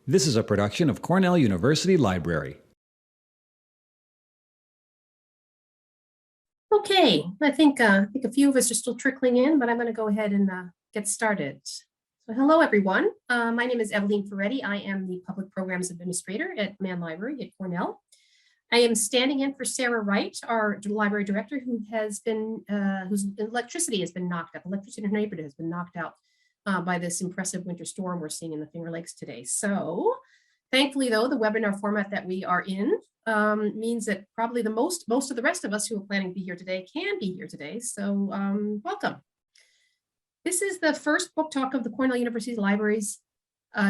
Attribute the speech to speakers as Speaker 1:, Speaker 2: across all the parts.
Speaker 1: This is a production of Cornell University Library.
Speaker 2: Okay, I think a few of us are still trickling in, but I'm going to go ahead and get started. So hello, everyone. My name is Eveline Ferretti. I am the Public Programs Administrator at Mann Library at Cornell. I am standing in for Sarah Wright, our library director, who has been, whose electricity has been knocked out. Electricity in her neighborhood has been knocked out by this impressive winter storm we're seeing in the Finger Lakes today. So thankfully, though, the webinar format that we are in means that probably the most of the rest of us who are planning to be here today can be here today. So welcome. This is the first book talk of the Cornell University Library's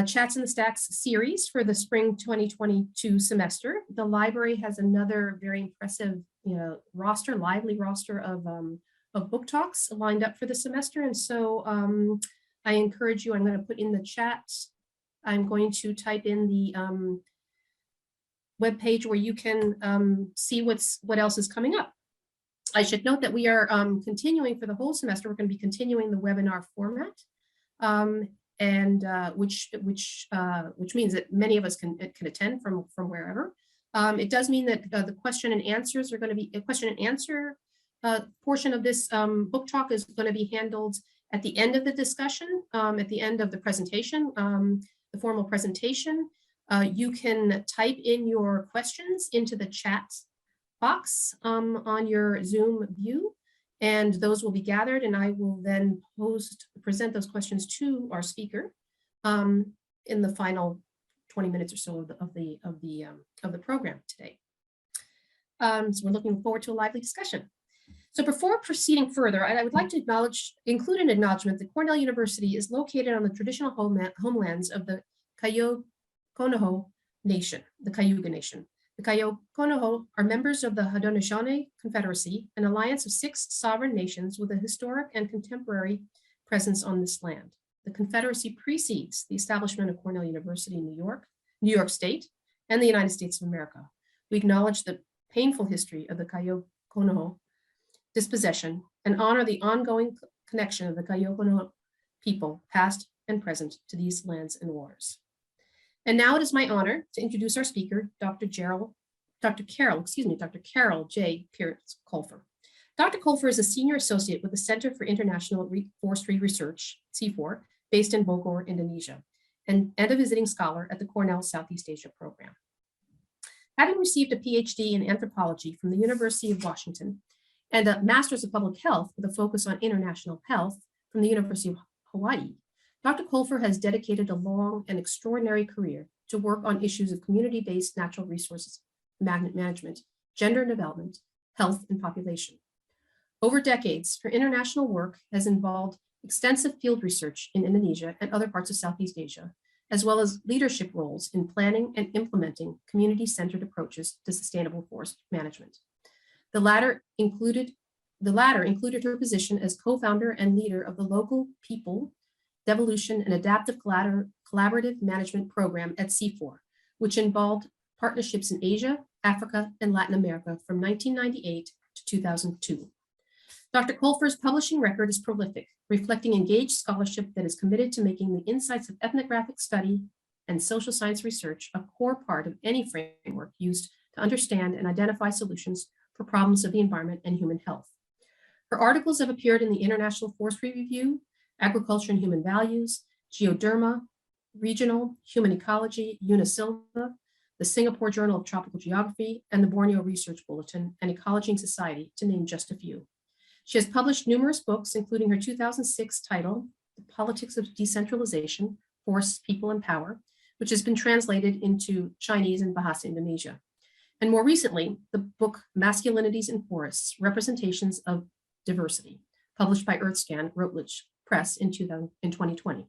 Speaker 2: Chats in the Stacks series for the spring 2022 semester. The library has another very impressive, lively roster of book talks lined up for the semester. And so I encourage you, I'm going to put in the chat, I'm going to type in the webpage where you can see what else is coming up. I should note that we are continuing for the whole semester. We're going to be continuing the webinar format, which means that many of us can attend from wherever. It does mean that the question and answers are going to be a question and answer portion of this book talk is going to be handled at the end of the discussion, at the end of the presentation, the formal presentation. You can type in your questions into the chat box on your Zoom view, and those will be gathered, and I will then present those questions to our speaker in the final 20 minutes or so of the program today. So we're looking forward to a lively discussion. So before proceeding further, I would like to include an acknowledgement that Cornell University is located on the traditional homelands of the Kayo-Konoho Nation, the Cayuga Nation. The Kayo-Konoho are members of the Haudenosaunee Confederacy, an alliance of 6 sovereign nations with a historic and contemporary presence on this land. The Confederacy precedes the establishment of Cornell University in New York State, and the United States of America. We acknowledge the painful history of the Kayo-Konoho dispossession and honor the ongoing connection of the Kayo-Konoho people, past and present, to these lands and waters. And now it is my honor to introduce our speaker, Dr. Carol J. Pierce Colfer. Dr. Colfer is a senior associate with the Center for International Forestry Research, CIFOR, based in Bogor, Indonesia, and a visiting scholar at the Cornell Southeast Asia program. Having received a Ph.D. in anthropology from the University of Washington and a Master's of Public Health with a focus on international health from the University of Hawaii, Dr. Colfer has dedicated a long and extraordinary career to work on issues of community-based natural resources management, gender development, health, and population. Over decades, her international work has involved extensive field research in Indonesia and other parts of Southeast Asia, as well as leadership roles in planning and implementing community-centered approaches to sustainable forest management. The latter included her position as co-founder and leader of the local people devolution and adaptive collaborative management program at CIFOR, which involved partnerships in Asia, Africa, and Latin America from 1998 to 2002. Dr. Colfer's publishing record is prolific, reflecting engaged scholarship that is committed to making the insights of ethnographic study and social science research a core part of any framework used to understand and identify solutions for problems of the environment and human health. Her articles have appeared in the International Forestry Review, Agriculture and Human Values, Geoderma, Regional, Human Ecology, Unisilva, the Singapore Journal of Tropical Geography, and the Borneo Research Bulletin, and Ecology and Society, to name just a few. She has published numerous books, including her 2006 title, The Politics of Decentralization, Forests, People, and Power, which has been translated into Chinese and Bahasa Indonesia. And more recently, the book Masculinities in Forests, Representations of Diversity, published by Earthscan, Routledge Press in 2020.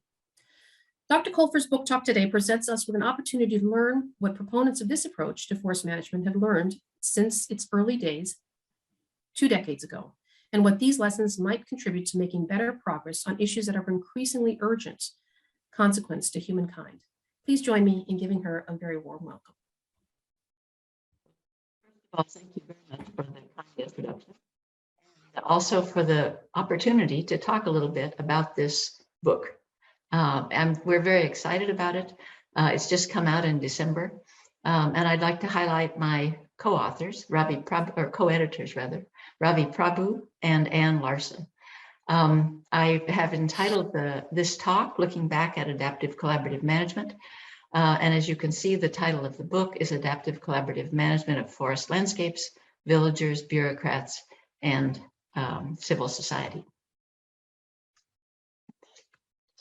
Speaker 2: Dr. Colfer's book talk today presents us with an opportunity to learn what proponents of this approach to forest management have learned since its early days 2 decades ago, and what these lessons might contribute to making better progress on issues that are of increasingly urgent consequence to humankind. Please join me in giving her a very warm welcome.
Speaker 3: Well, thank you very much for the kind introduction, and also for the opportunity to talk a little bit about this book. And we're very excited about it. It's just come out in December. And I'd like to highlight my co-authors, co-editors rather, Ravi Prabhu and Ann Larson. I have entitled this talk, Looking Back at Adaptive Collaborative Management. And as you can see, the title of the book is Adaptive Collaborative Management of Forest Landscapes, Villagers, Bureaucrats, and Civil Society.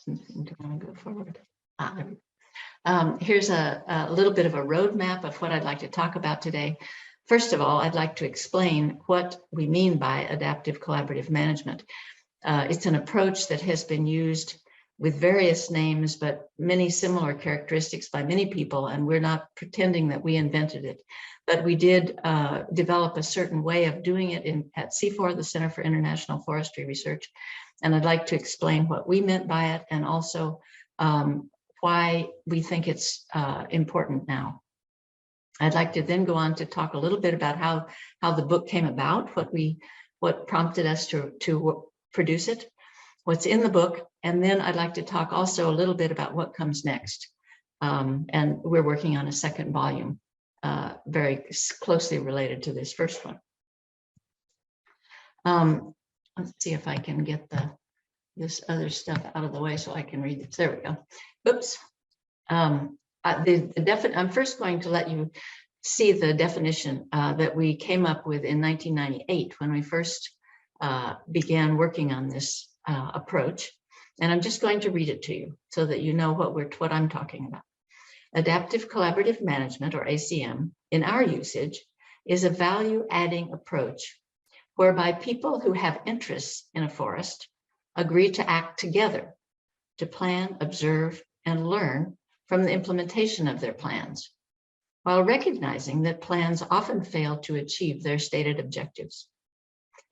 Speaker 3: Do you want to go forward? Here's a little bit of a roadmap of what I'd like to talk about today. First of all, I'd like to explain what we mean by adaptive collaborative management. It's an approach that has been used with various names, but many similar characteristics by many people, and we're not pretending that we invented it. But we did develop a certain way of doing it at CIFOR, the Center for International Forestry Research. And I'd like to explain what we meant by it and also why we think it's important now. I'd like to then go on to talk a little bit about how the book came about, what prompted us to produce it, what's in the book, and then I'd like to talk also a little bit about what comes next. And we're working on a second volume, very closely related to this first one. Let's see if I can get this other stuff out of the way so I can read this. There we go. Oops. I'm first going to let you see the definition that we came up with in 1998 when we first began working on this approach. And I'm just going to read it to you so that you know what I'm talking about. Adaptive collaborative management, or ACM, in our usage, is a value-adding approach whereby people who have interests in a forest agree to act together to plan, observe, and learn from the implementation of their plans, while recognizing that plans often fail to achieve their stated objectives.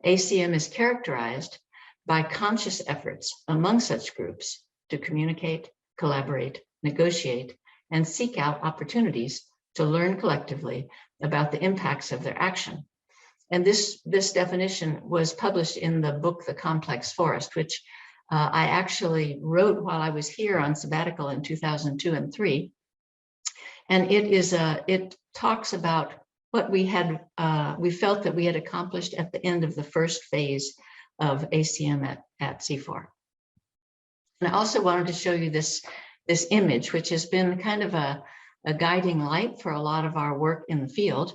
Speaker 3: ACM is characterized by conscious efforts among such groups to communicate, collaborate, negotiate, and seek out opportunities to learn collectively about the impacts of their action. And this definition was published in the book, The Complex Forest, which I actually wrote while I was here on sabbatical in 2002 and 2003. And it talks about what we felt that we had accomplished at the end of the first phase of ACM at CIFOR. And I also wanted to show you this image, which has been kind of a guiding light for a lot of our work in the field.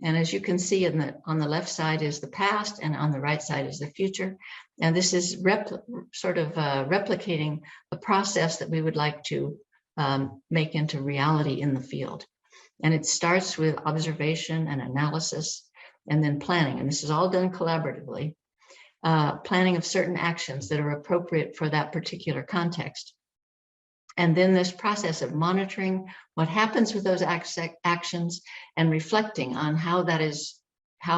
Speaker 3: And as you can see on the left side is the past and on the right side is the future. And this is replicating a process that we would like to make into reality in the field. And it starts with observation and analysis and then planning. And this is all done collaboratively, planning of certain actions that are appropriate for that particular context. And then this process of monitoring what happens with those actions and reflecting on how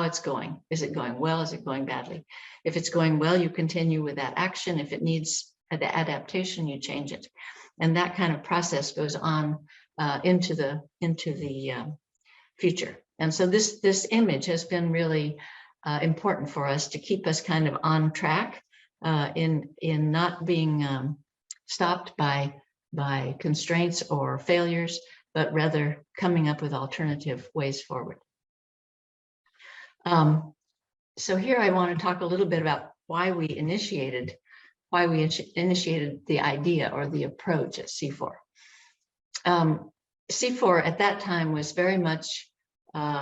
Speaker 3: it's going. Is it going well? Is it going badly? If it's going well, you continue with that action. If it needs adaptation, you change it. And that kind of process goes on into the future. And so this image has been really important for us to keep us kind of on track in not being stopped by constraints or failures, but rather coming up with alternative ways forward. So here I want to talk a little bit about why we initiated the idea or the approach at CIFOR. CIFOR at that time was very much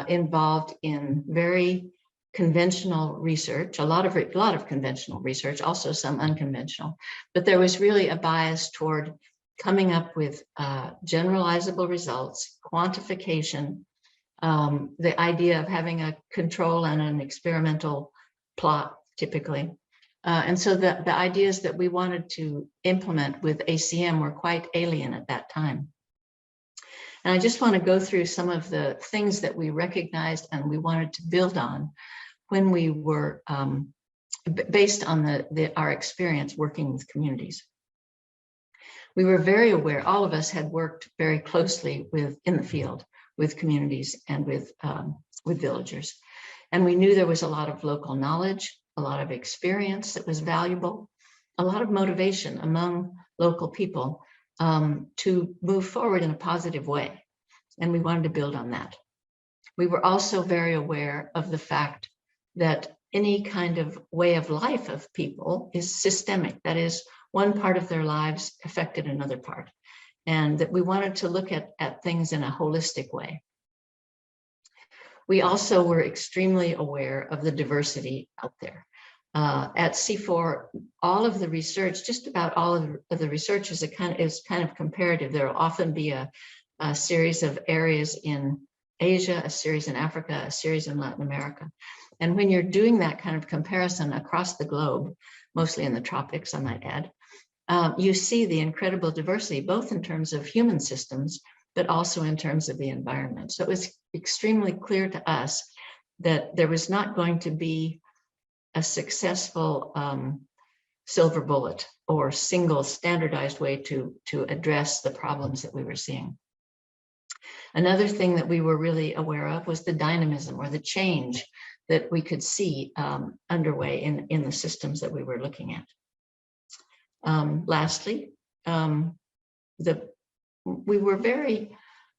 Speaker 3: involved in very conventional research, a lot of conventional research, also some unconventional, but there was really a bias toward coming up with generalizable results, quantification, the idea of having a control and an experimental plot typically. And so the ideas that we wanted to implement with ACM were quite alien at that time. And I just want to go through some of the things that we recognized and we wanted to build on when we were based on our experience working with communities. We were very aware, all of us had worked very closely in the field with communities and with villagers. And we knew there was a lot of local knowledge, a lot of experience that was valuable, a lot of motivation among local people to move forward in a positive way. And we wanted to build on that. We were also very aware of the fact that any kind of way of life of people is systemic. That is, one part of their lives affected another part. And that we wanted to look at things in a holistic way. We also were extremely aware of the diversity out there. At CIFOR, all of the research, just about all of the research is kind of comparative. There will often be a series of areas in Asia, a series in Africa, a series in Latin America. And when you're doing that kind of comparison across the globe, mostly in the tropics, I might add, you see the incredible diversity, both in terms of human systems, but also in terms of the environment. So it was extremely clear to us that there was not going to be a successful silver bullet or single standardized way to address the problems that we were seeing. Another thing that we were really aware of was the dynamism or the change that we could see underway in the systems that we were looking at. Lastly, we were very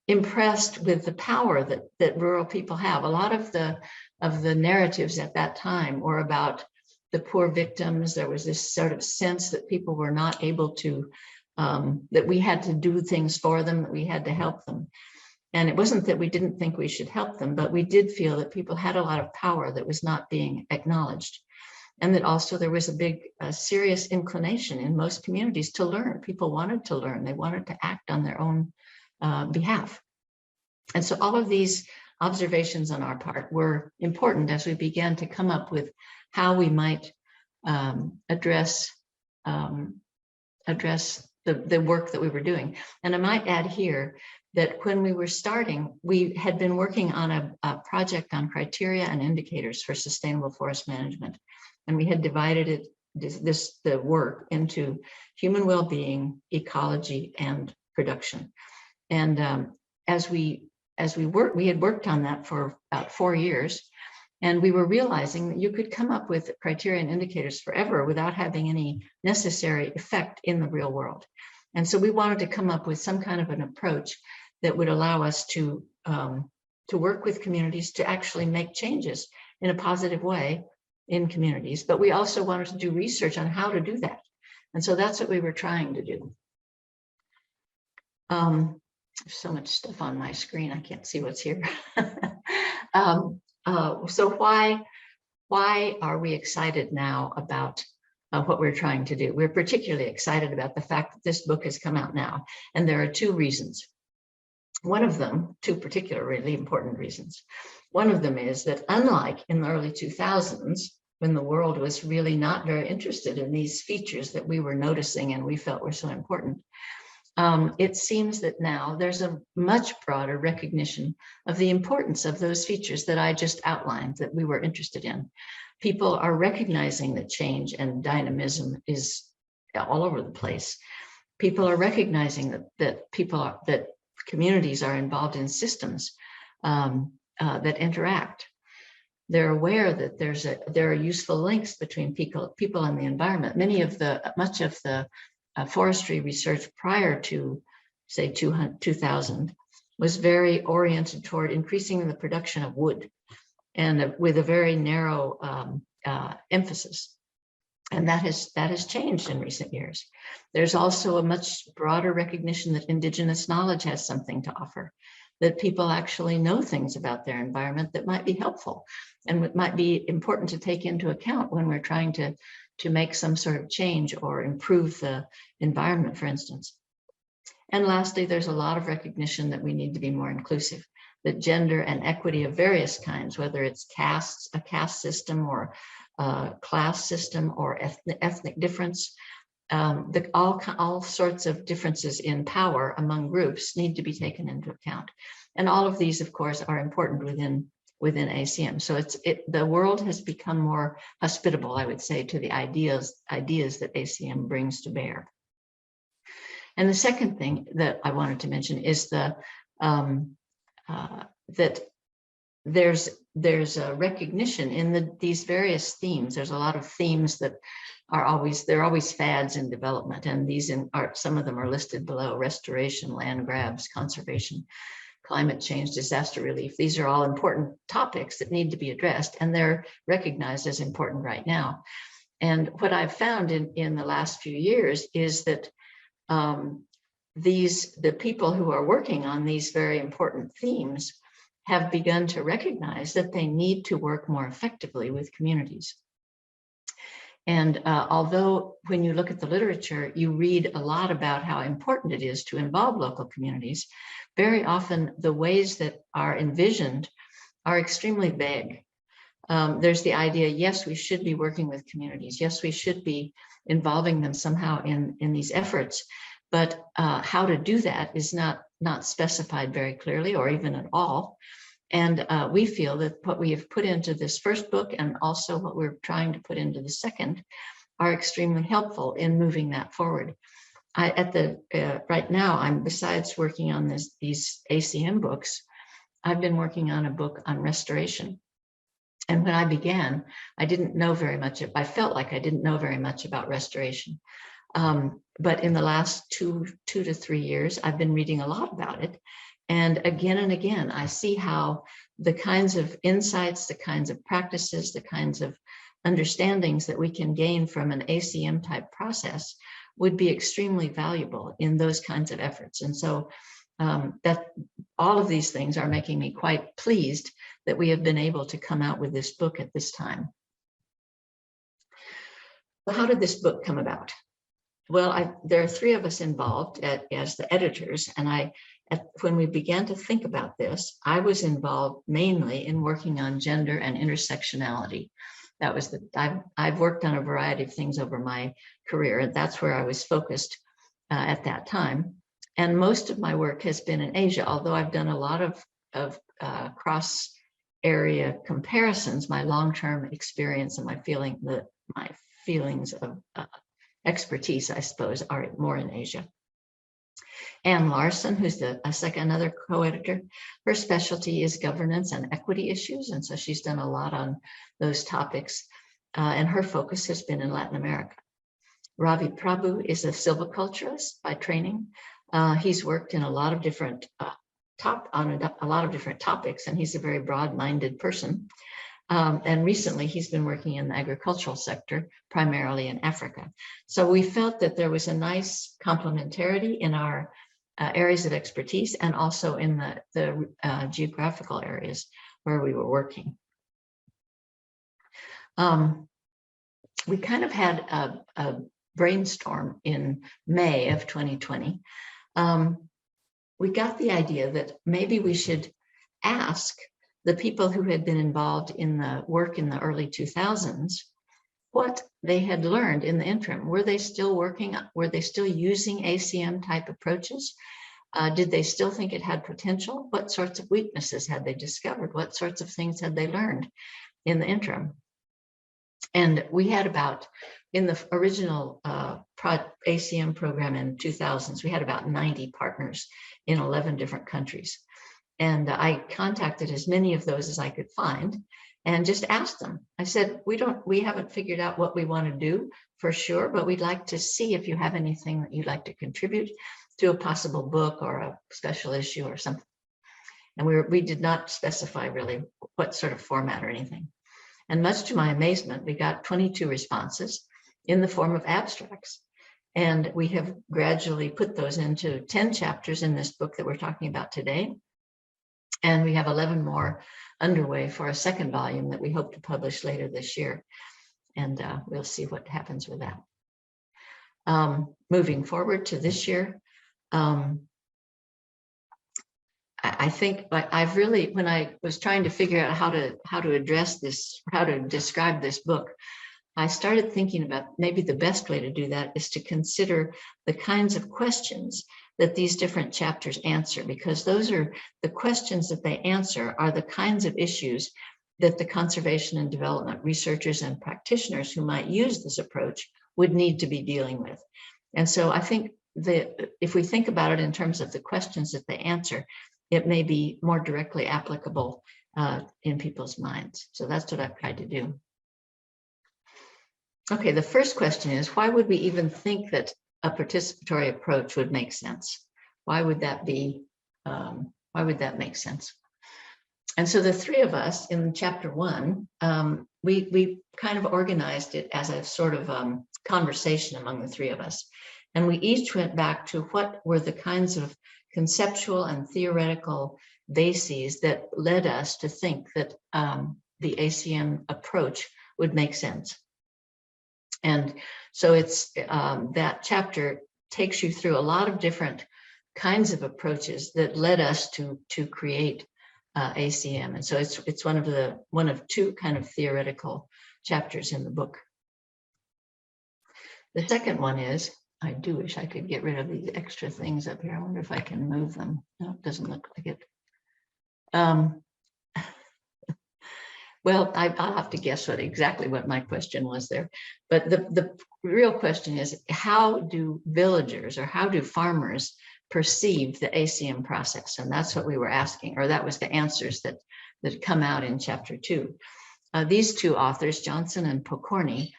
Speaker 3: impressed with the power that rural people have. A lot of the narratives at that time were about the poor victims. There was this sort of sense that people were not able to, that we had to do things for them, that we had to help them. And it wasn't that we didn't think we should help them, but we did feel that people had a lot of power that was not being acknowledged. And that also there was a big, serious inclination in most communities to learn. People wanted to learn. They wanted to act on their own behalf. And so all of these observations on our part were important as we began to come up with how we might address the work that we were doing. And I might add here that when we were starting, we had been working on a project on criteria and indicators for sustainable forest management. And we had divided the work into human well-being, ecology, and production. And as we worked, we had worked on that for about 4 years. And we were realizing that you could come up with criteria and indicators forever without having any necessary effect in the real world. And so we wanted to come up with some kind of an approach that would allow us to work with communities to actually make changes in a positive way in communities. But we also wanted to do research on how to do that. And so that's what we were trying to do. There's so much stuff on my screen, I can't see what's here. So why are we excited now about what we're trying to do? We're particularly excited about the fact that this book has come out now, and there are 2 reasons. One of them, 2 particular really important reasons. One of them is that unlike in the early 2000s, when the world was really not very interested in these features that we were noticing and we felt were so important, it seems that now there's a much broader recognition of the importance of those features that I just outlined that we were interested in. People are recognizing that change and dynamism is all over the place. People are recognizing that communities are involved in systems that interact. They're aware that there are useful links between people and the environment. Much of the forestry research prior to, say, 2000 was very oriented toward increasing the production of wood, and with a very narrow emphasis. And that has changed in recent years. There's also a much broader recognition that indigenous knowledge has something to offer, that people actually know things about their environment that might be helpful and what might be important to take into account when we're trying to make some sort of change or improve the environment, for instance. And lastly, there's a lot of recognition that we need to be more inclusive, that gender and equity of various kinds, whether it's a caste system or class system or ethnic difference, all sorts of differences in power among groups need to be taken into account. And all of these, of course, are important within ACM. So the world has become more hospitable, I would say, to the ideas that ACM brings to bear. And the second thing that I wanted to mention is that there's a recognition in these various themes. There's a lot of themes that they're always fads in development, and some of them are listed below: restoration, land grabs, conservation, climate change, disaster relief. These are all important topics that need to be addressed, and they're recognized as important right now. And what I've found in the last few years is that the people who are working on these very important themes have begun to recognize that they need to work more effectively with communities. And although when you look at the literature, you read a lot about how important it is to involve local communities, very often the ways that are envisioned are extremely vague. There's the idea, yes, we should be working with communities. Yes, we should be involving them somehow in these efforts. But how to do that is not specified very clearly or even at all. And we feel that what we have put into this first book and also what we're trying to put into the second are extremely helpful in moving that forward. Right now, besides working on these ACM books, I've been working on a book on restoration. And when I began, I didn't know very much. I felt like I didn't know very much about restoration. But in the last two to 3 years, I've been reading a lot about it. And again, I see how the kinds of insights, the kinds of practices, the kinds of understandings that we can gain from an ACM type process would be extremely valuable in those kinds of efforts. And so that all of these things are making me quite pleased that we have been able to come out with this book at this time. So how did this book come about? Well, there are 3 of us involved as the editors, and when we began to think about this, I was involved mainly in working on gender and intersectionality. That was I've worked on a variety of things over my career, and that's where I was focused at that time. And most of my work has been in Asia, although I've done a lot of cross-area comparisons. My long-term experience and my feelings of expertise, I suppose, are more in Asia. Anne Larson, who's another co-editor, her specialty is governance and equity issues, and so she's done a lot on those topics, and her focus has been in Latin America. Ravi Prabhu is a silviculturist by training. He's worked in a lot of different topics, and he's a very broad-minded person. And recently, he's been working in the agricultural sector, primarily in Africa. So we felt that there was a nice complementarity in our areas of expertise and also in the geographical areas where we were working. We kind of had a brainstorm in May of 2020. We got the idea that maybe we should ask the people who had been involved in the work in the early 2000s what they had learned in the interim. Were they still working? Were they still using ACM type approaches? Did they still think it had potential? What sorts of weaknesses had they discovered? What sorts of things had they learned in the interim? And we had in the original ACM program in 2000s, we had about 90 partners in 11 different countries. And I contacted as many of those as I could find and just asked them. I said, we haven't figured out what we want to do for sure, but we'd like to see if you have anything that you'd like to contribute to a possible book or a special issue or something. And we did not specify really what sort of format or anything. And much to my amazement, we got 22 responses in the form of abstracts. And we have gradually put those into 10 chapters in this book that we're talking about today. And we have 11 more underway for a second volume that we hope to publish later this year. And we'll see what happens with that. Moving forward to this year, I think I've really, when I was trying to figure out how to address this, how to describe this book, I started thinking about maybe the best way to do that is to consider the kinds of questions that these different chapters answer, because those are the questions that they answer are the kinds of issues that the conservation and development researchers and practitioners who might use this approach would need to be dealing with. And so I think that if we think about it in terms of the questions that they answer, it may be more directly applicable in people's minds. So that's what I've tried to do. Okay, the first question is, why would we even think that a participatory approach would make sense? Why would that be, why would that make sense? And so the three of us in chapter 1, we kind of organized it as a sort of conversation among the three of us. And we each went back to what were the kinds of conceptual and theoretical bases that led us to think that the ACM approach would make sense. And so it's that chapter takes you through a lot of different kinds of approaches that led us to create ACM. And so it's one of two kind of theoretical chapters in the book. The second one is, I do wish I could get rid of these extra things up here. I wonder if I can move them. No, it doesn't look like it. Well, I'll have to guess exactly what my question was there. But the real question is, how do villagers or how do farmers perceive the ACM process? And that's what we were asking, or that was the answers that come out in chapter 2. These two authors, Johnson and Pokorny,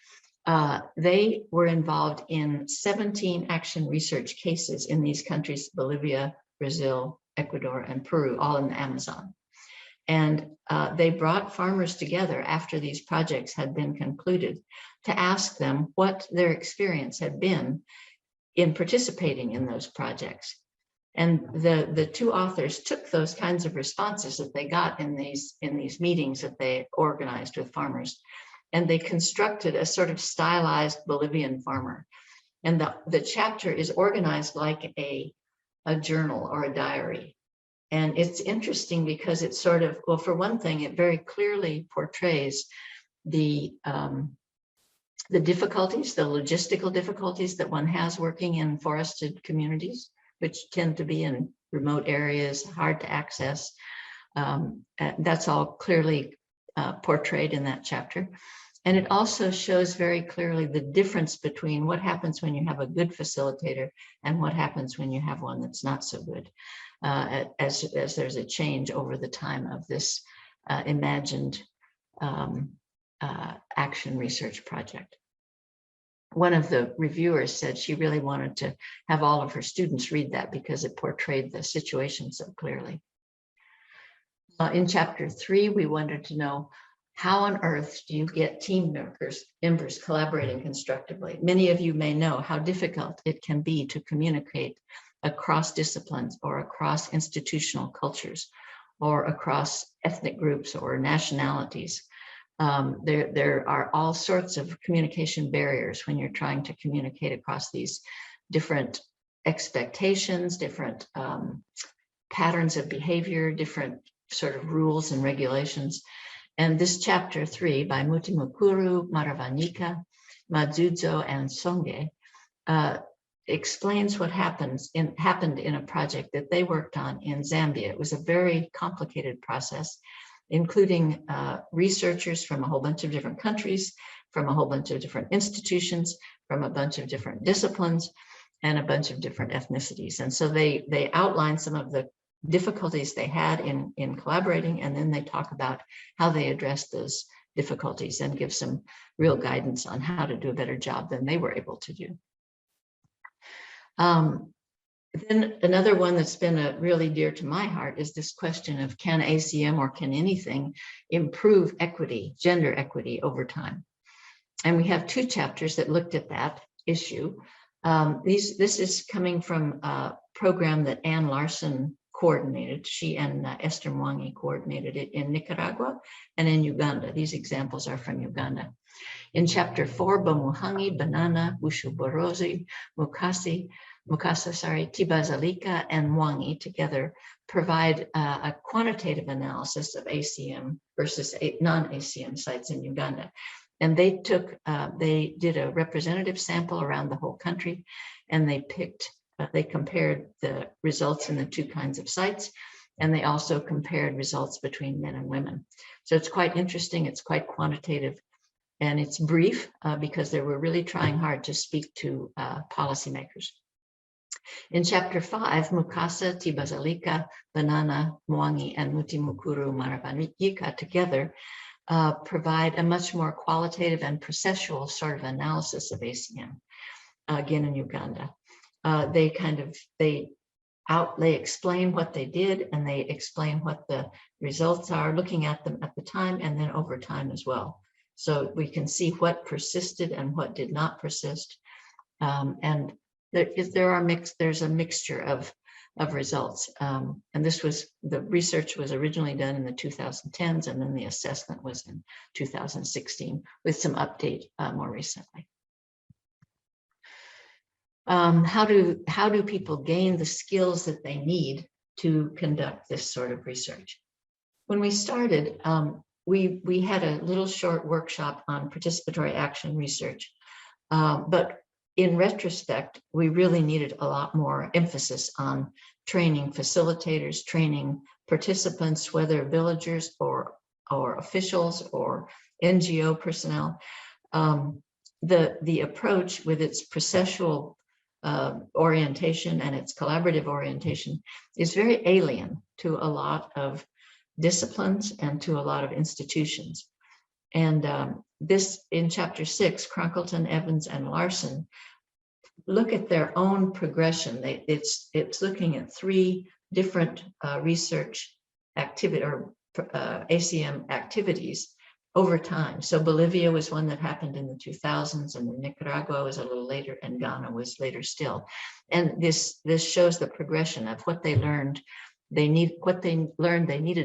Speaker 3: they were involved in 17 action research cases in these countries, Bolivia, Brazil, Ecuador, and Peru, all in the Amazon. And they brought farmers together after these projects had been concluded to ask them what their experience had been in participating in those projects. And the two authors took those kinds of responses that they got in these meetings that they organized with farmers, and they constructed a sort of stylized Bolivian farmer. And the chapter is organized like a journal or a diary. And it's interesting because it's sort of, well, for one thing, it very clearly portrays the difficulties, the logistical difficulties that one has working in forested communities, which tend to be in remote areas, hard to access. That's all clearly portrayed in that chapter. And it also shows very clearly the difference between what happens when you have a good facilitator and what happens when you have one that's not so good. As there's a change over the time of this imagined action research project. One of the reviewers said she really wanted to have all of her students read that because it portrayed the situation so clearly. In chapter 3, we wanted to know, how on earth do you get team members collaborating constructively? Many of you may know how difficult it can be to communicate across disciplines or across institutional cultures or across ethnic groups or nationalities. There are all sorts of communication barriers when you're trying to communicate across these different expectations, different patterns of behavior, different sort of rules and regulations. And this chapter 3 by Mutimukuru, Maravanika, Madzudzo, and Songe explains what happened in a project that they worked on in Zambia. It was a very complicated process, including researchers from a whole bunch of different countries, from a whole bunch of different institutions, from a bunch of different disciplines, and a bunch of different ethnicities. And so they outline some of the difficulties they had in collaborating, and then they talk about how they address those difficulties and give some real guidance on how to do a better job than they were able to do. Then another one that's been really dear to my heart is this question of, can ACM or can anything improve equity, gender equity over time? And we have 2 chapters that looked at that issue. This is coming from a program that Ann Larson coordinated. She and Esther Mwangi coordinated it in Nicaragua and in Uganda. These examples are from Uganda. In chapter 4, Bamuhangi, Banana, Bushuborozi, Mukasa, Tibazalika, and Mwangi together provide a quantitative analysis of ACM versus non-ACM sites in Uganda. And they did a representative sample around the whole country, and they compared the results in the 2 kinds of sites, and they also compared results between men and women. So it's quite interesting, it's quite quantitative, and it's brief because they were really trying hard to speak to policymakers. In chapter 5, Mukasa, Tibazalika, Banana, Mwangi, and Mutimukuru Maravanika together provide a much more qualitative and processual sort of analysis of ACM, again in Uganda. They explain what they did, and they explain what the results are, looking at them at the time and then over time as well. So we can see what persisted and what did not persist. And there's a mixture of results. And the research was originally done in the 2010s, and then the assessment was in 2016 with some update more recently. How do people gain the skills that they need to conduct this sort of research? When we started, we had a little short workshop on participatory action research, but in retrospect, we really needed a lot more emphasis on training facilitators, training participants, whether villagers or officials or NGO personnel. The approach with its processual orientation and its collaborative orientation is very alien to a lot of disciplines and to a lot of institutions. And this, in chapter 6, Cronkleton, Evans, and Larson look at their own progression. It's looking at 3 different research activity or ACM activities over time. So Bolivia was one that happened in the 2000s, and Nicaragua was a little later, and Ghana was later still. And this shows the progression of what they learned. They needed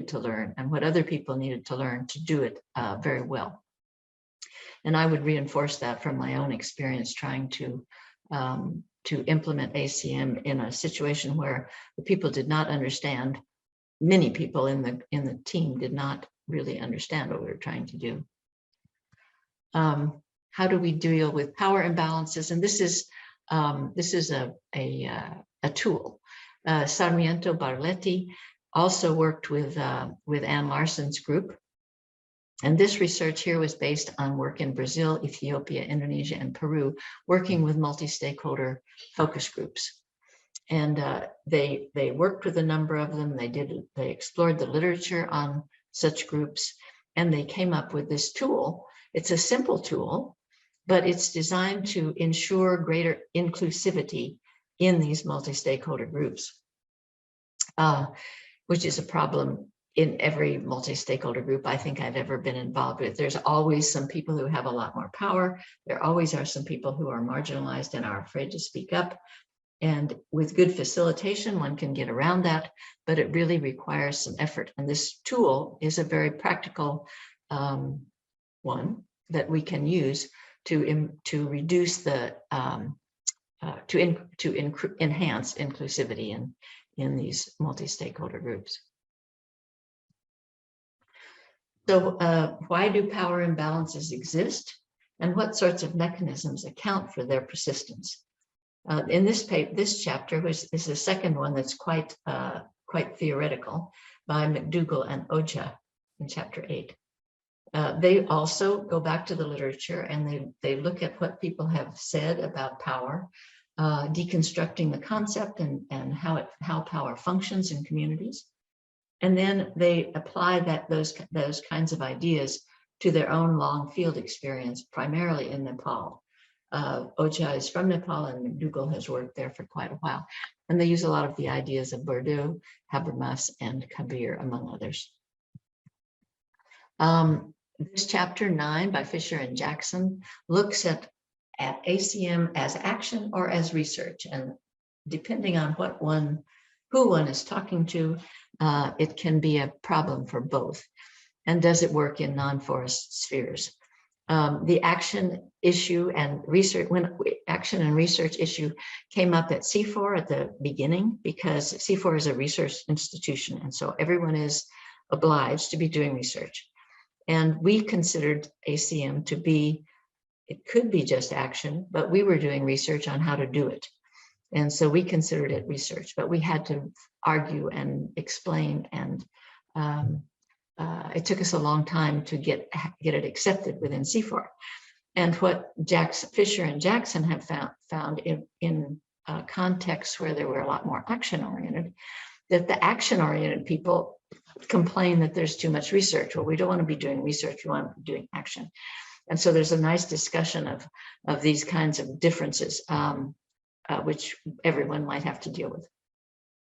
Speaker 3: to learn, and what other people needed to learn to do it very well. And I would reinforce that from my own experience trying to implement ACM in a situation where the people did not understand. Many people in the team did not really understand what we were trying to do. How do we deal with power imbalances? And this is a tool. Sarmiento Barletti also worked with Ann Larson's group. And this research here was based on work in Brazil, Ethiopia, Indonesia, and Peru, working with multi-stakeholder focus groups. And they worked with a number of them. They explored the literature on such groups, and they came up with this tool. It's a simple tool, but it's designed to ensure greater inclusivity in these multi-stakeholder groups, which is a problem in every multi-stakeholder group I think I've ever been involved with. There's always some people who have a lot more power. There always are some people who are marginalized and are afraid to speak up. And with good facilitation, one can get around that, but it really requires some effort. And this tool is a very practical one that we can use to reduce the enhance inclusivity in these multi-stakeholder groups. So why do power imbalances exist, and what sorts of mechanisms account for their persistence? In this chapter, which is the second one that's quite theoretical, by McDougall and Oja in chapter 8. They also go back to the literature, and they look at what people have said about power, deconstructing the concept and how power functions in communities. And then they apply those kinds of ideas to their own long field experience, primarily in Nepal. Oja is from Nepal, and McDougall has worked there for quite a while. And they use a lot of the ideas of Bordeaux, Habermas, and Kabir, among others. This chapter 9 by Fisher and Jackson looks at ACM as action or as research. And depending on who one is talking to, it can be a problem for both. And does it work in non-forest spheres? The action issue and research, when action and research issue came up at CIFOR at the beginning, because CIFOR is a research institution, and so everyone is obliged to be doing research. And we considered ACM to be, it could be just action, but we were doing research on how to do it. And so we considered it research, but we had to argue and explain, and it took us a long time to get it accepted within CIFOR. And what Fisher and Jackson have found in contexts where they were a lot more action-oriented, that the action-oriented people complain that there's too much research. Well, we don't want to be doing research, we want to be doing action. And so there's a nice discussion of these kinds of differences, which everyone might have to deal with.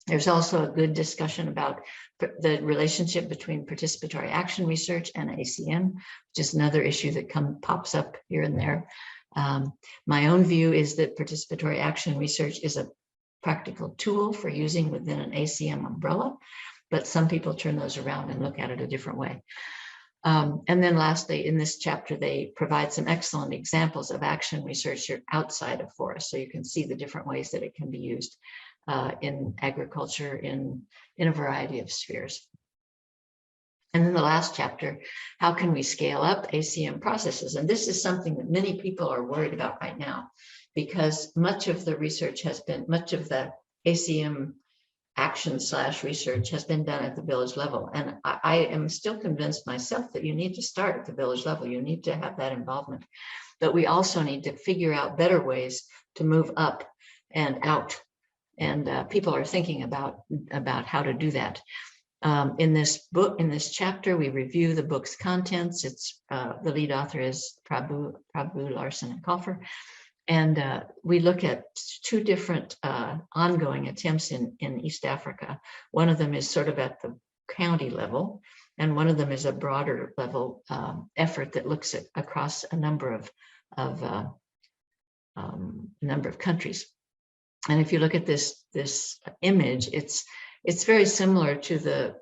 Speaker 3: There's also a good discussion about the relationship between participatory action research and ACM, which is another issue that pops up here and there. My own view is that participatory action research is a practical tool for using within an ACM umbrella, but some people turn those around and look at it a different way. And then lastly, in this chapter, they provide some excellent examples of action research outside of forests. So you can see the different ways that it can be used in agriculture in a variety of spheres. And then the last chapter, how can we scale up ACM processes? And this is something that many people are worried about right now, because much of the research much of the ACM action/research has been done at the village level. And I am still convinced myself that you need to start at the village level. You need to have that involvement. But we also need to figure out better ways to move up and out. And people are thinking about how to do that. In this chapter, we review the book's contents. It's the lead author is Prabhu Larson and Colfer. And we look at two different ongoing attempts in East Africa. One of them is sort of at the county level, and one of them is a broader level effort that looks at across a number of countries. And if you look at this image, it's very similar to the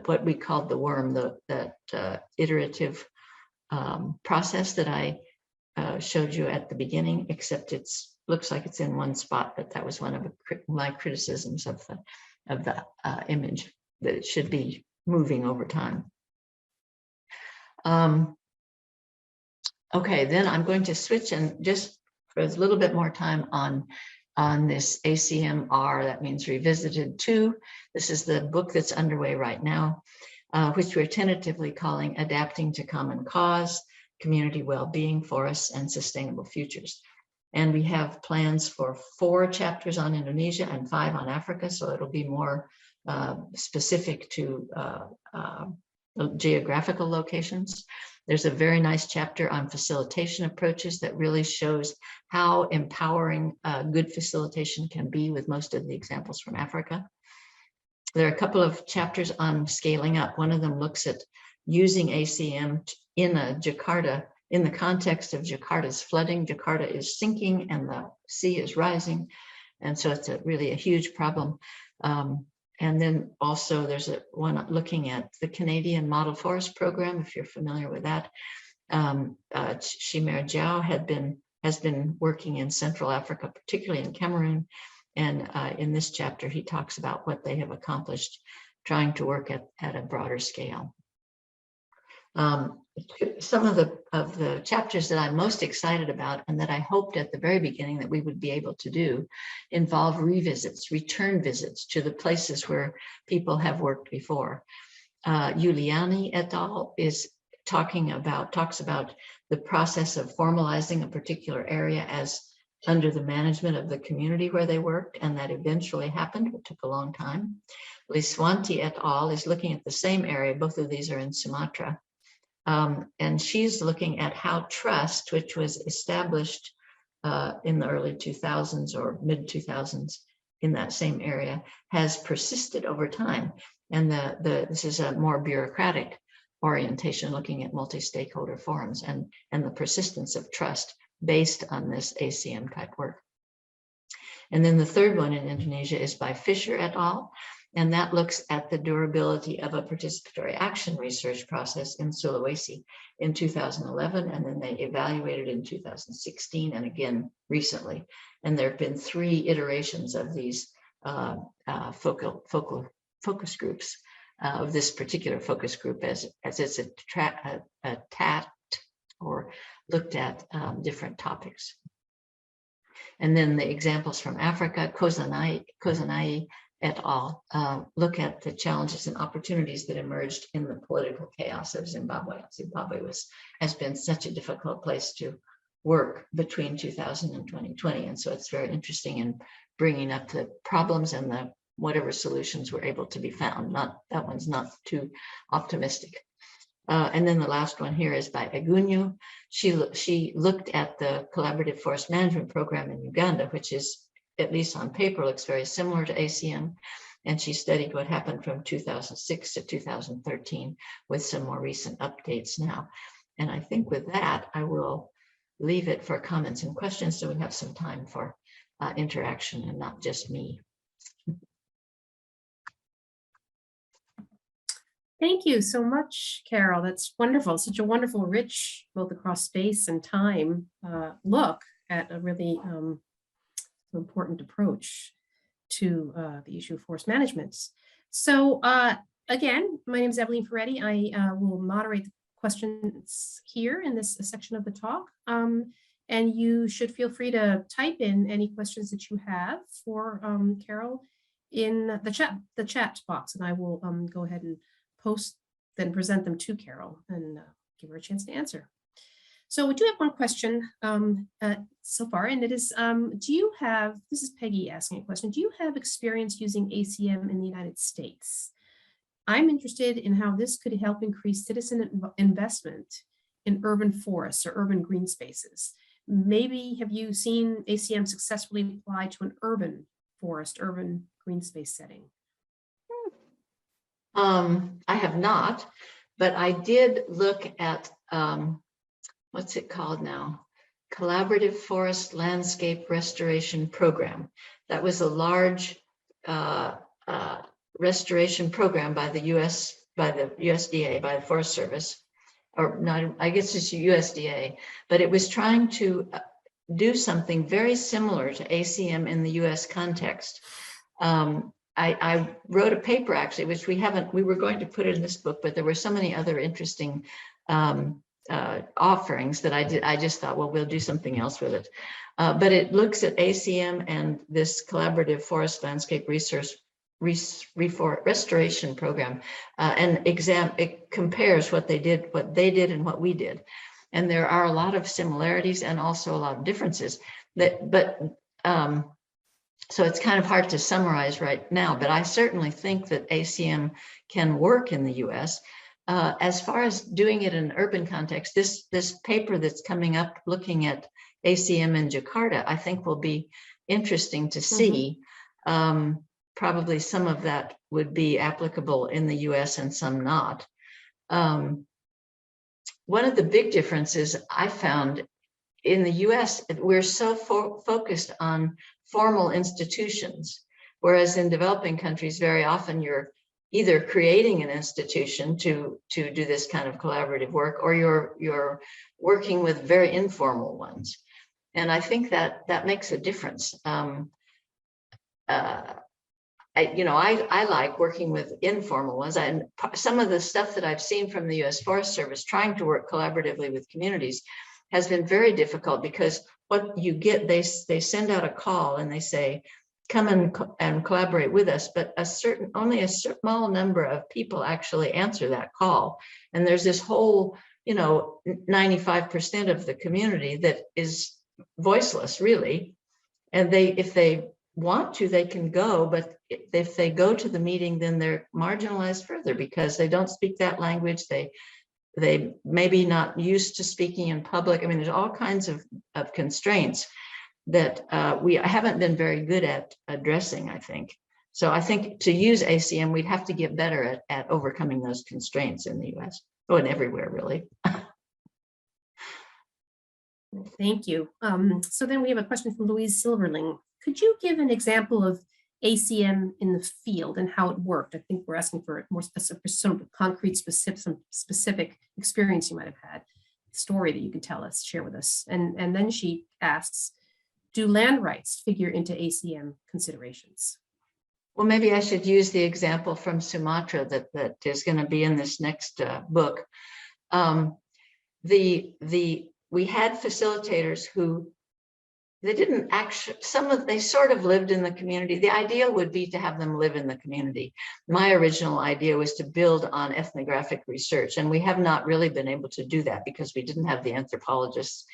Speaker 3: what we called the worm, that iterative process that I showed you at the beginning, except looks like it's in one spot, but that was one of my criticisms of the image, that it should be moving over time. Okay, then I'm going to switch and just for a little bit more time on this ACMR, that means Revisited 2. This is the book that's underway right now, which we're tentatively calling Adapting to Common Cause, Community Well-Being, Forests, and Sustainable Futures. And we have plans for 4 chapters on Indonesia and 5 on Africa, so it'll be more specific to geographical locations. There's a very nice chapter on facilitation approaches that really shows how empowering good facilitation can be, with most of the examples from Africa. There are a couple of chapters on scaling up. One of them looks at using ACM in the context of Jakarta's flooding. Jakarta is sinking and the sea is rising. And so it's really a huge problem. And then also there's one looking at the Canadian Model Forest Program, if you're familiar with that. Shimer Jiao has been working in Central Africa, particularly in Cameroon. And in this chapter, he talks about what they have accomplished trying to work at a broader scale. Some of the chapters that I'm most excited about, and that I hoped at the very beginning that we would be able to do, involve revisits, return visits to the places where people have worked before. Giuliani et al. Talks about the process of formalizing a particular area as under the management of the community where they worked, and that eventually happened. It took a long time. Liswanti et al. Is looking at the same area. Both of these are in Sumatra. And she's looking at how trust, which was established in the early 2000s or mid 2000s in that same area, has persisted over time. And this is a more bureaucratic orientation, looking at multi-stakeholder forums and the persistence of trust based on this ACM type work. And then the third one in Indonesia is by Fisher et al. And that looks at the durability of a participatory action research process in Sulawesi in 2011, and then they evaluated in 2016 and again recently. And there have been 3 iterations of these focus groups, of this particular focus group as it's attacked or looked at different topics. And then the examples from Africa, Kozanai et al. Look at the challenges and opportunities that emerged in the political chaos of Zimbabwe. Zimbabwe has been such a difficult place to work between 2000 and 2020. And so it's very interesting in bringing up the problems and whatever solutions were able to be found. Not that one's not too optimistic. And then the last one here is by Egunyu. She looked at the collaborative forest management program in Uganda, which is, at least on paper, looks very similar to ACM. And she studied what happened from 2006 to 2013 with some more recent updates now. And I think with that, I will leave it for comments and questions so we have some time for interaction and not just me.
Speaker 2: Thank you so much, Carol. That's wonderful. Such a wonderful, rich, both across space and time, look at a really important approach to the issue of forest management. So again, my name is Evelyn Ferretti. I will moderate the questions here in this section of the talk. And you should feel free to type in any questions that you have for Carol in the chat box, and I will go ahead and post, then present them to Carol and give her a chance to answer. So we do have one question so far, and it is, do you have, this is Peggy asking a question, do you have experience using ACM in the United States? I'm interested in how this could help increase citizen investment in urban forests or urban green spaces. Maybe have you seen ACM successfully apply to an urban forest, urban green space setting?
Speaker 3: I have not, but I did look at, what's it called now? Collaborative Forest Landscape Restoration Program. That was a large restoration program by the USDA, by the Forest Service, or not, I guess it's USDA, but it was trying to do something very similar to ACM in the US context. I wrote a paper actually, which we were going to put it in this book, but there were so many other interesting offerings that I just thought, well, we'll do something else with it. But it looks at ACM and this collaborative forest landscape research restoration program, and it compares what they did and what we did. And there are a lot of similarities and also a lot of differences so it's kind of hard to summarize right now, but I certainly think that ACM can work in the US. As far as doing it in an urban context, this paper that's coming up looking at ACM in Jakarta, I think will be interesting to see. Probably some of that would be applicable in the US and some not. One of the big differences I found in the US, we're so focused on formal institutions, whereas in developing countries, very often you're either creating an institution to do this kind of collaborative work, or you're working with very informal ones. And I think that makes a difference. I like working with informal ones. And some of the stuff that I've seen from the US Forest Service trying to work collaboratively with communities has been very difficult, because what you get, they send out a call and they say, come and collaborate with us, but only a small number of people actually answer that call. And there's this whole, 95% of the community that is voiceless, really. And if they want to, they can go, but if they go to the meeting, then they're marginalized further because they don't speak that language. They may be not used to speaking in public. I mean, there's all kinds of constraints that we haven't been very good at addressing, I think. So I think to use ACM, we'd have to get better at overcoming those constraints in the US, and everywhere, really.
Speaker 2: Thank you. So then we have a question from Louise Silverling. Could you give an example of ACM in the field and how it worked? I think we're asking for more specific, some concrete, specific experience you might have had, story that you can tell us, share with us. And then she asks, do land rights figure into ACM considerations?
Speaker 3: Well, maybe I should use the example from Sumatra that is going to be in this next book. We had facilitators who they didn't actually, they sort of lived in the community. The ideal would be to have them live in the community. My original idea was to build on ethnographic research, and we have not really been able to do that because we didn't have the anthropologists.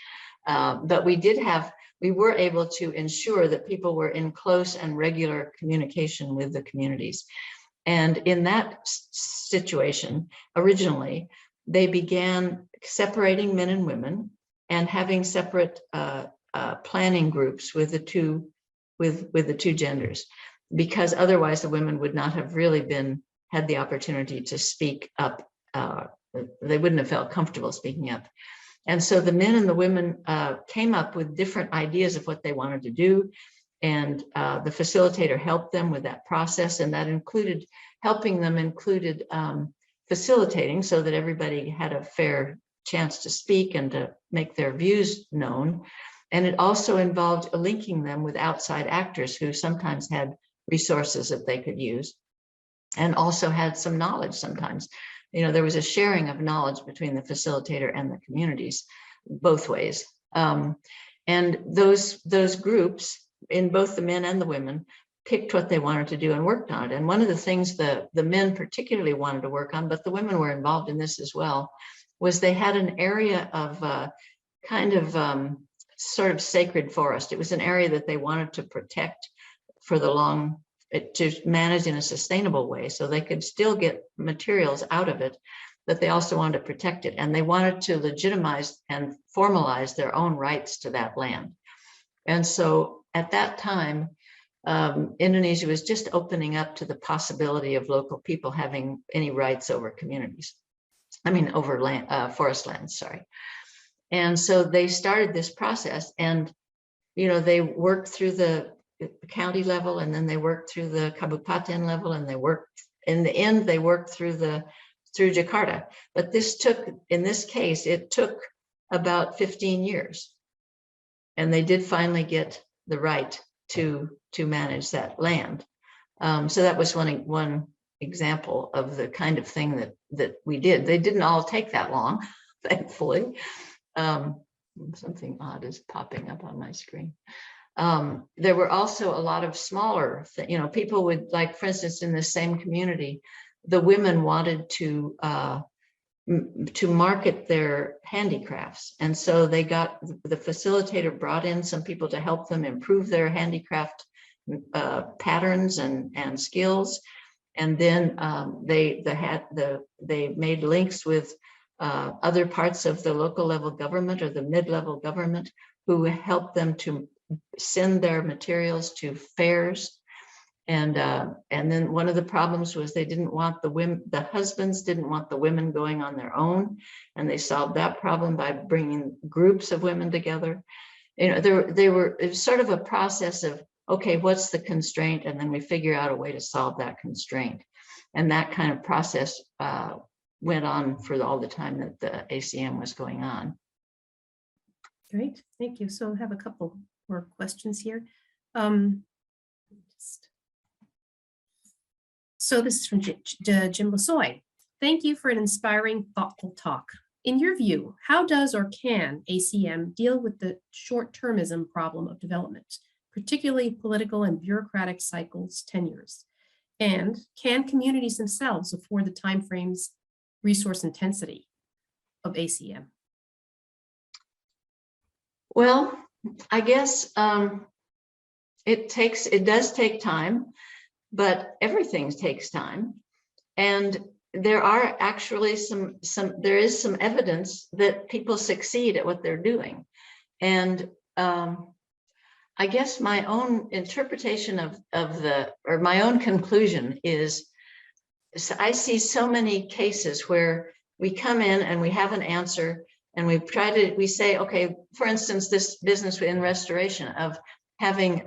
Speaker 3: But we did have we were able to ensure that people were in close and regular communication with the communities. And in that situation, originally, they began separating men and women and having separate planning groups with the two genders, because otherwise the women would not have really had the opportunity to speak up. They wouldn't have felt comfortable speaking up. And so the men and the women came up with different ideas of what they wanted to do. And the facilitator helped them with that process. And that included facilitating so that everybody had a fair chance to speak and to make their views known. And it also involved linking them with outside actors who sometimes had resources that they could use and also had some knowledge sometimes. There was a sharing of knowledge between the facilitator and the communities, both ways. And those groups, in both the men and the women, picked what they wanted to do and worked on it. And one of the things the men particularly wanted to work on, but the women were involved in this as well, was they had an area of sort of sacred forest. It was an area that they wanted to protect for to manage in a sustainable way, so they could still get materials out of it, but they also wanted to protect it. And they wanted to legitimize and formalize their own rights to that land. And so at that time, Indonesia was just opening up to the possibility of local people having any rights over communities. Over land, forest lands, sorry. And so they started this process, and they worked through the county level, and then they worked through the kabupaten level, and in the end they worked through Jakarta. But in this case, it took about 15 years, and they did finally get the right to manage that land. So that was one example of the kind of thing that we did. They didn't all take that long, thankfully. Something odd is popping up on my screen. There were also a lot of smaller people would, like, for instance, in the same community, the women wanted to market their handicrafts. And so the facilitator brought in some people to help them improve their handicraft patterns and skills. And then they made links with other parts of the local level government or the mid-level government, who helped them to send their materials to fairs. And then one of the problems was they didn't want the husbands didn't want the women going on their own, and they solved that problem by bringing groups of women together. It was sort of a process of, okay, what's the constraint, and then we figure out a way to solve that constraint. And that kind of process went on for all the time that the ACM was going on.
Speaker 2: Great, thank you. So I have a couple more questions here. So this is from Jimbo Soy. Thank you for an inspiring, thoughtful talk. In your view, how does or can ACM deal with the short-termism problem of development, particularly political and bureaucratic cycles, tenures? And can communities themselves afford the timeframes, resource intensity of ACM?
Speaker 3: Well, I guess it does take time, but everything takes time. And there are actually there is some evidence that people succeed at what they're doing. And I guess my own interpretation or my own conclusion is, I see so many cases where we come in and we have an answer, and we say, okay, for instance, this business in restoration of having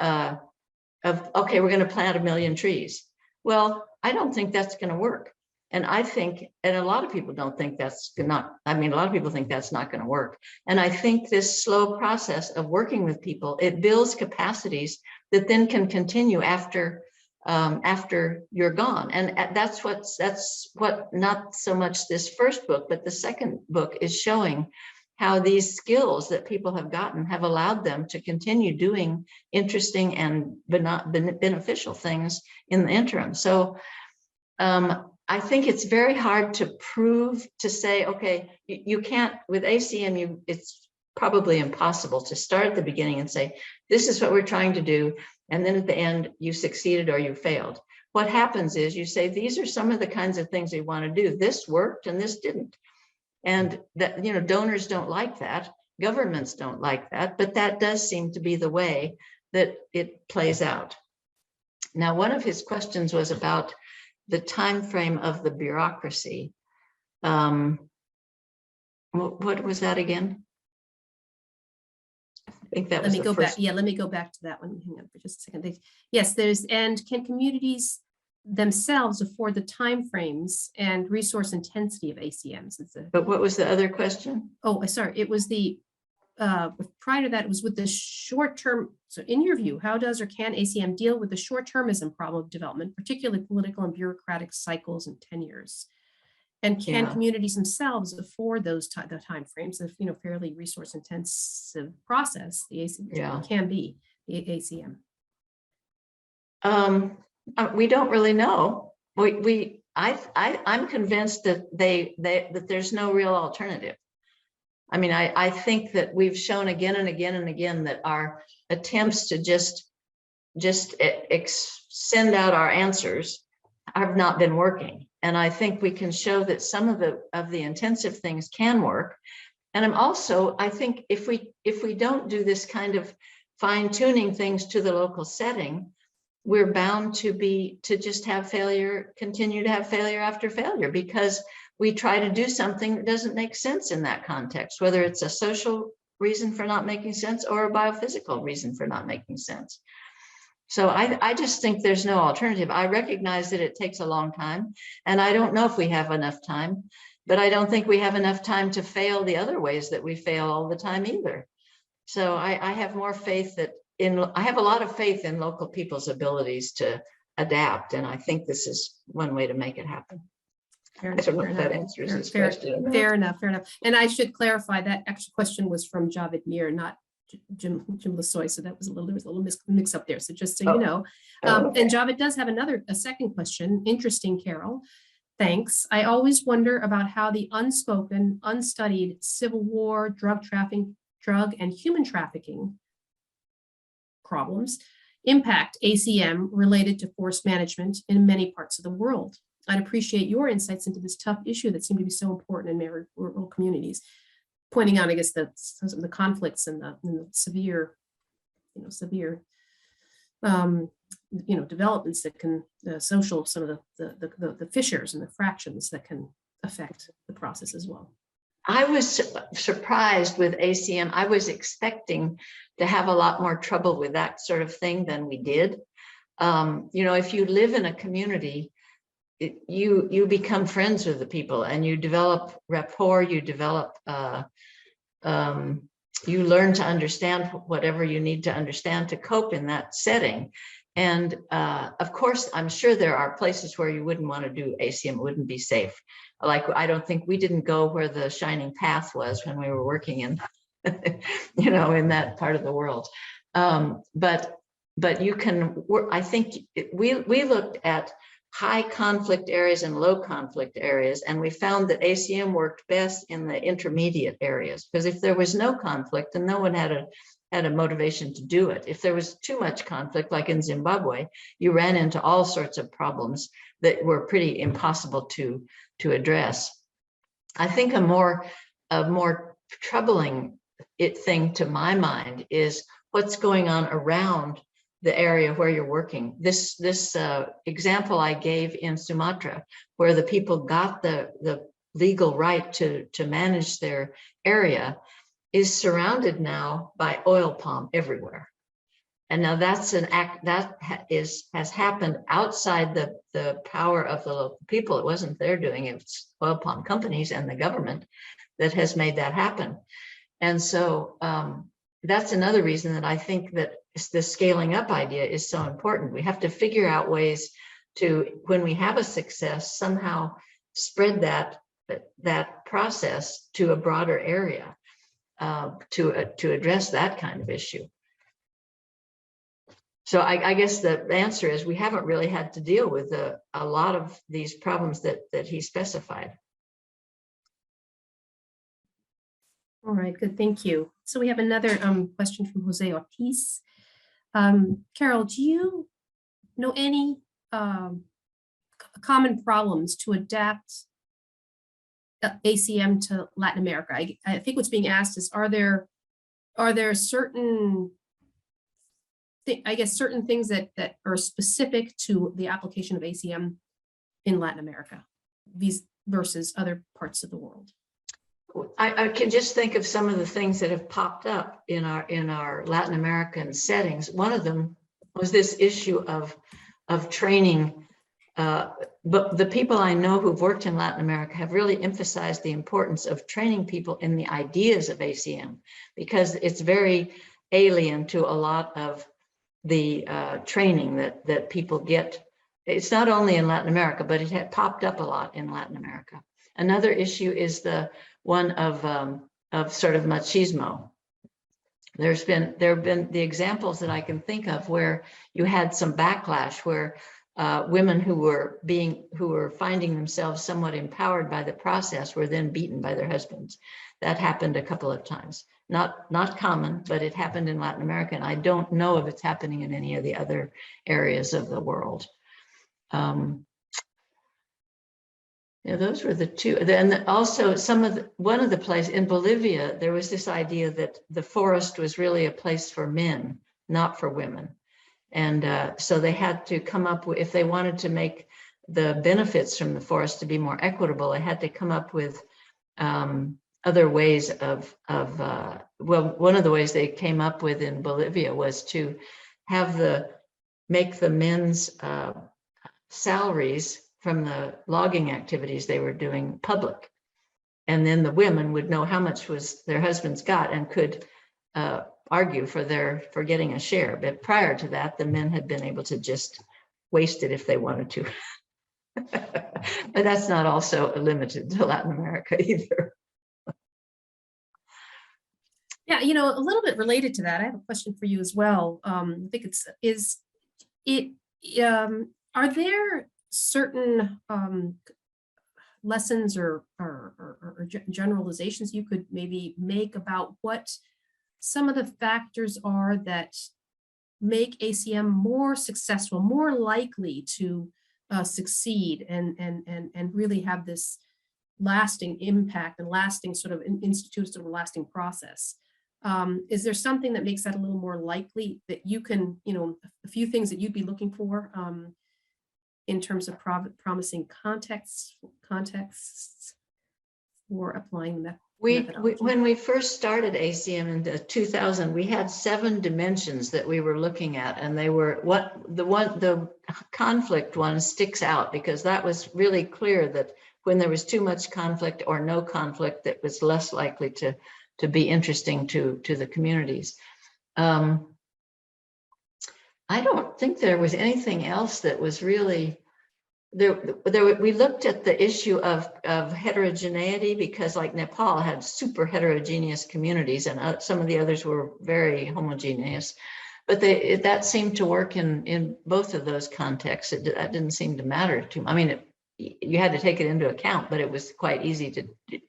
Speaker 3: okay, we're going to plant 1 million trees. Well, I don't think that's going to work. And a lot of people don't think a lot of people think that's not going to work. And I think this slow process of working with people, it builds capacities that then can continue after you're gone. And that's what not so much this first book, but the second book is showing how these skills that people have gotten have allowed them to continue doing interesting and beneficial things in the interim. So I think it's very hard to say, okay, you can't, with ACM, probably impossible to start at the beginning and say, this is what we're trying to do. And then at the end, you succeeded or you failed. What happens is you say, these are some of the kinds of things we want to do. This worked and this didn't. And that, you know, donors don't like that. Governments don't like that, but that does seem to be the way that it plays out. Now, one of his questions was about the time frame of the bureaucracy. What was that again? I think that was
Speaker 2: Let me
Speaker 3: the
Speaker 2: go
Speaker 3: first.
Speaker 2: back. Yeah, let me go back to that one. Hang on for just a second. Yes, and can communities themselves afford the timeframes and resource intensity of ACMs?
Speaker 3: But what was the other question?
Speaker 2: Oh, sorry. It was the prior to that, it was with the short term. So in your view, how does or can ACM deal with the short-termism problem of development, particularly political and bureaucratic cycles and tenures? And can communities themselves afford those the timeframes of, you know, fairly resource intensive process? The ACM can be the ACM.
Speaker 3: We don't really know. I'm convinced that that there's no real alternative. I mean, I think that we've shown again and again and again that our attempts to just send out our answers have not been working. And I think we can show that some of the intensive things can work. And I think if we don't do this kind of fine tuning things to the local setting, we're bound to just have failure, continue to have failure after failure, because we try to do something that doesn't make sense in that context, whether it's a social reason for not making sense or a biophysical reason for not making sense. So I just think there's no alternative. I recognize that it takes a long time, and I don't know if we have enough time, but I don't think we have enough time to fail the other ways that we fail all the time either. So I have more faith I have a lot of faith in local people's abilities to adapt, and I think this is one way to make it happen. I don't know if that answers this question.
Speaker 2: Fair enough. And I should clarify that actual question was from Javed Mir, not Jimbo Soy. So there was a little mix up there. So just so you know,
Speaker 3: Okay.
Speaker 2: And Javed does have a second question. Interesting, Carol. Thanks. I always wonder about how the unspoken, unstudied civil war, drug and human trafficking problems impact ACM related to forest management in many parts of the world. I'd appreciate your insights into this tough issue that seem to be so important in rural communities, pointing out, I guess, the conflicts and the severe developments that can some of the fissures and the fractions that can affect the process as well.
Speaker 3: I was surprised with ACM. I was expecting to have a lot more trouble with that sort of thing than we did. If you live in a community, you become friends with the people, and you develop rapport. You develop, you learn to understand whatever you need to understand to cope in that setting. And of course, I'm sure there are places where you wouldn't want to do ACM. It wouldn't be safe. Like, I don't think we didn't go where the shining path was when we were working in, in that part of the world. But you can work. I think we looked at high conflict areas and low conflict areas, and we found that ACM worked best in the intermediate areas, because if there was no conflict, then no one had a motivation to do it. If there was too much conflict, like in Zimbabwe, you ran into all sorts of problems that were pretty impossible to address. I think a more troubling thing to my mind is what's going on around the area where you're working. This example I gave in Sumatra, where the people got the legal right to manage their area, is surrounded now by oil palm everywhere. And now that's an act that has happened outside the power of the local people. It wasn't their doing it. It's oil palm companies and the government that has made that happen. And so that's another reason that I think that the scaling up idea is so important. We have to figure out ways to, when we have a success, somehow spread that process to a broader area to address that kind of issue. So I guess the answer is we haven't really had to deal with a lot of these problems that he specified.
Speaker 2: All right, good, thank you. So we have another question from Jose Ortiz. Carol, do you know any common problems to adapt ACM to Latin America? I think what's being asked is, are there certain, certain things that are specific to the application of ACM in Latin America versus other parts of the world?
Speaker 3: I can just think of some of the things that have popped up in our Latin American settings. One of them was this issue of training. But the people I know who've worked in Latin America have really emphasized the importance of training people in the ideas of ACM, because it's very alien to a lot of the training that people get. It's not only in Latin America, but it had popped up a lot in Latin America. Another issue is the one of sort of machismo. There have been the examples that I can think of where you had some backlash, where women who were finding themselves somewhat empowered by the process were then beaten by their husbands. That happened a couple of times. Not common, but it happened in Latin America, and I don't know if it's happening in any of the other areas of the world. Yeah, those were the two. Then also one of the places in Bolivia, there was this idea that the forest was really a place for men, not for women. And so they had to come up with, if they wanted to make the benefits from the forest to be more equitable, they had to come up with other ways well, one of the ways they came up with in Bolivia was to make the men's salaries from the logging activities they were doing public. And then the women would know how much was their husbands got and could argue for getting a share. But prior to that, the men had been able to just waste it if they wanted to. But that's not also limited to Latin America either.
Speaker 2: Yeah, a little bit related to that, I have a question for you as well. I think are there certain lessons or generalizations you could maybe make about what some of the factors are that make ACM more successful, more likely to succeed and really have this lasting impact and lasting sort of institutes of a lasting process? Is there something that makes that a little more likely that you can, a few things that you'd be looking for in terms of promising contexts for applying that?
Speaker 3: When we first started ACM in 2000, we had 7 dimensions that we were looking at, and they were the conflict one sticks out because that was really clear that when there was too much conflict or no conflict, that was less likely to be interesting to the communities. I don't think there was anything else that was really there. We looked at the issue of heterogeneity, because like Nepal had super heterogeneous communities and some of the others were very homogeneous, but that seemed to work in both of those contexts. That didn't seem to matter too much. I mean, you had to take it into account, but it was quite easy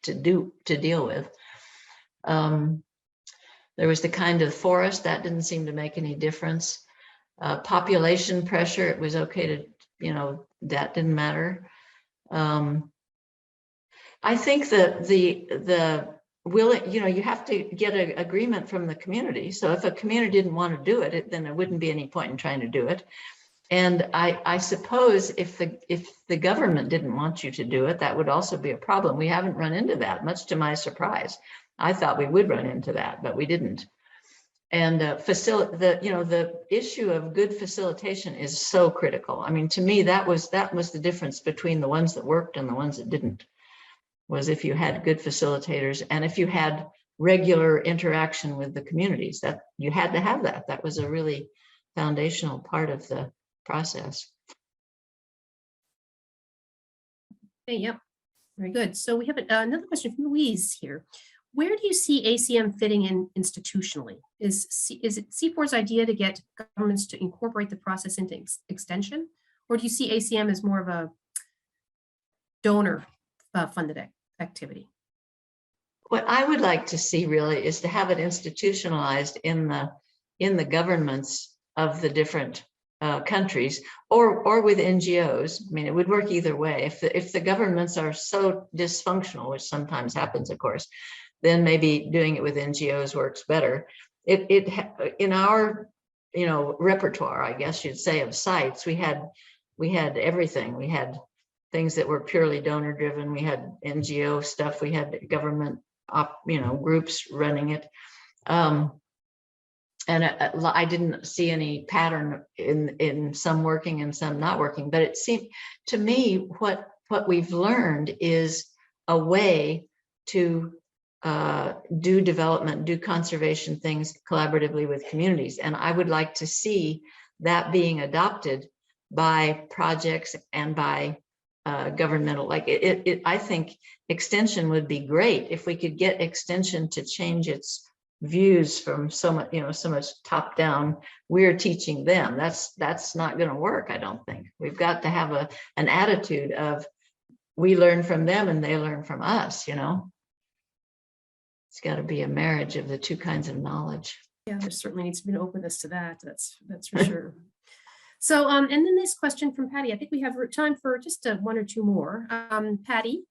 Speaker 3: to deal with. There was the kind of forest that didn't seem to make any difference. Population pressure, it was okay to, that didn't matter. I think that the willing, you have to get an agreement from the community. So if a community didn't want to do it, then there wouldn't be any point in trying to do it. And I suppose if the government didn't want you to do it, that would also be a problem. We haven't run into that, much to my surprise. I thought we would run into that, but we didn't. And the issue of good facilitation is so critical. I mean, to me, that was the difference between the ones that worked and the ones that didn't, was if you had good facilitators and if you had regular interaction with the communities, that you had to have that. That was a really foundational part of the process.
Speaker 2: Okay, yep, very good. So we have another question from Louise here. Where do you see ACM fitting in institutionally? Is it CIFOR's idea to get governments to incorporate the process into extension? Or do you see ACM as more of a donor funded activity?
Speaker 3: what I would like to see really is to have it institutionalized in the governments of the different countries, or with NGOs. I mean, it would work either way. If the governments are so dysfunctional, which sometimes happens, of course, then maybe doing it with NGOs works better. In our repertoire, I guess you'd say, of sites, we had everything. We had things that were purely donor driven. We had NGO stuff. We had government groups running it. And I didn't see any pattern in some working and some not working, but it seemed to me what we've learned is a way to do development, do conservation things collaboratively with communities. And I would like to see that being adopted by projects and by governmental, I think extension would be great if we could get extension to change its views from so much top down. We're teaching them. That's not going to work. I don't think. We've got to have an attitude of we learn from them and they learn from us. It's got to be a marriage of the two kinds of knowledge.
Speaker 2: Yeah, there certainly needs to be an openness to that. That's for sure. So, and then this question from Patty. I think we have time for just one or two more. Patty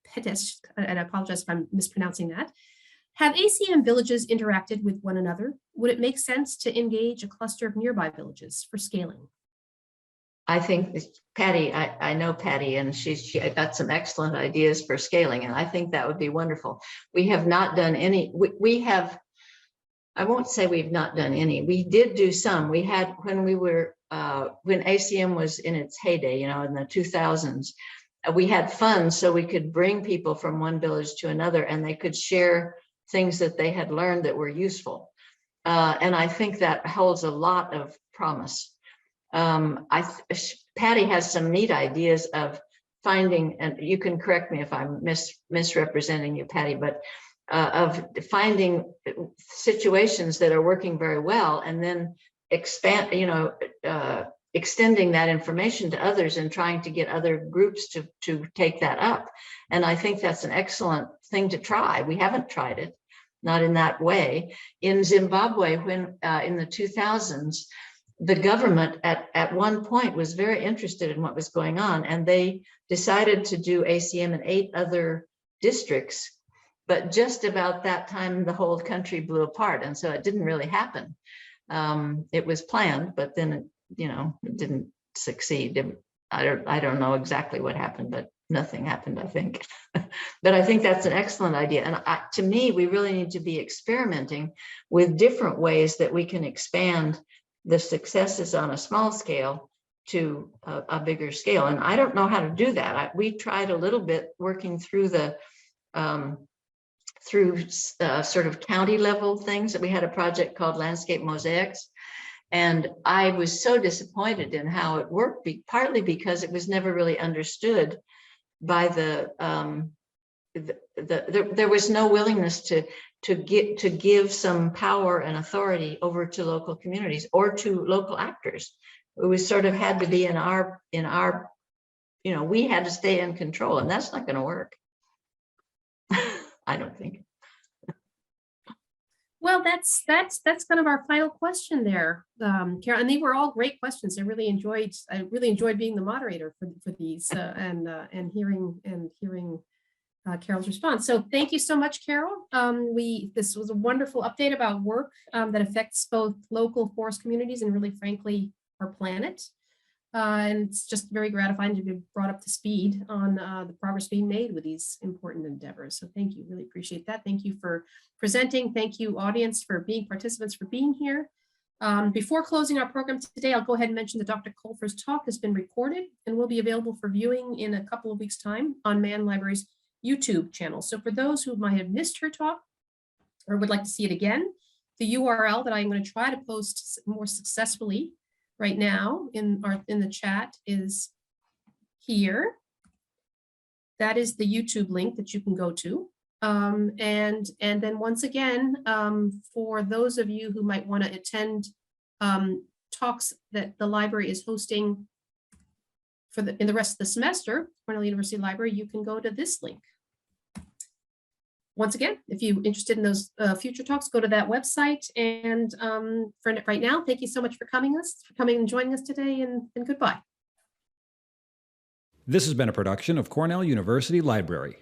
Speaker 2: Petish, and I apologize if I'm mispronouncing that. Have ACM villages interacted with one another? Would it make sense to engage a cluster of nearby villages for scaling?
Speaker 3: I think Patty, I know Patty, and she got some excellent ideas for scaling, and I think that would be wonderful. We have not done any, we have, I won't say we've not done any. We did do some. We had, when ACM was in its heyday, in the 2000s, we had funds so we could bring people from one village to another and they could share things that they had learned that were useful. And I think that holds a lot of promise. Patty has some neat ideas of finding, and you can correct me if I'm misrepresenting you, Patty, but of finding situations that are working very well and then extending that information to others and trying to get other groups to take that up. And I think that's an excellent thing to try. We haven't tried it, not in that way. In Zimbabwe, when in the 2000s, the government at one point was very interested in what was going on, and they decided to do ACM in 8 other districts. But just about that time, the whole country blew apart, and so it didn't really happen. It was planned, but then it didn't succeed. I don't know exactly what happened, but nothing happened, I think. But I think that's an excellent idea. And to me, we really need to be experimenting with different ways that we can expand the successes on a small scale to a bigger scale. And I don't know how to do that. We tried a little bit working through the sort of county level things. That we had a project called Landscape Mosaics. And I was so disappointed in how it worked, partly because it was never really understood by there was no willingness to give some power and authority over to local communities or to local actors. It was sort of had to be in our we had to stay in control, and that's not going to work. I don't think.
Speaker 2: Well, that's kind of our final question there, Carol. And they were all great questions. I really enjoyed being the moderator for these and hearing Carol's response. So thank you so much, Carol. This was a wonderful update about work that affects both local forest communities and, really frankly, our planet. And it's just very gratifying to be brought up to speed on the progress being made with these important endeavors. So thank you, really appreciate that. Thank you for presenting. Thank you, audience, for being participants, for being here. Before closing our program today, I'll go ahead and mention that Dr. Colfer's talk has been recorded and will be available for viewing in a couple of weeks' time on Mann Library's YouTube channel. So for those who might have missed her talk or would like to see it again, the URL that I'm going to try to post more successfully right now in the chat is here. That is the YouTube link that you can go to. And then once again, for those of you who might want to attend talks that the library is hosting in the rest of the semester, Cornell University Library, you can go to this link. once again, if you're interested in those future talks, go to that website. And for right now, thank you so much for coming and joining us today, and goodbye.
Speaker 1: This has been a production of Cornell University Library.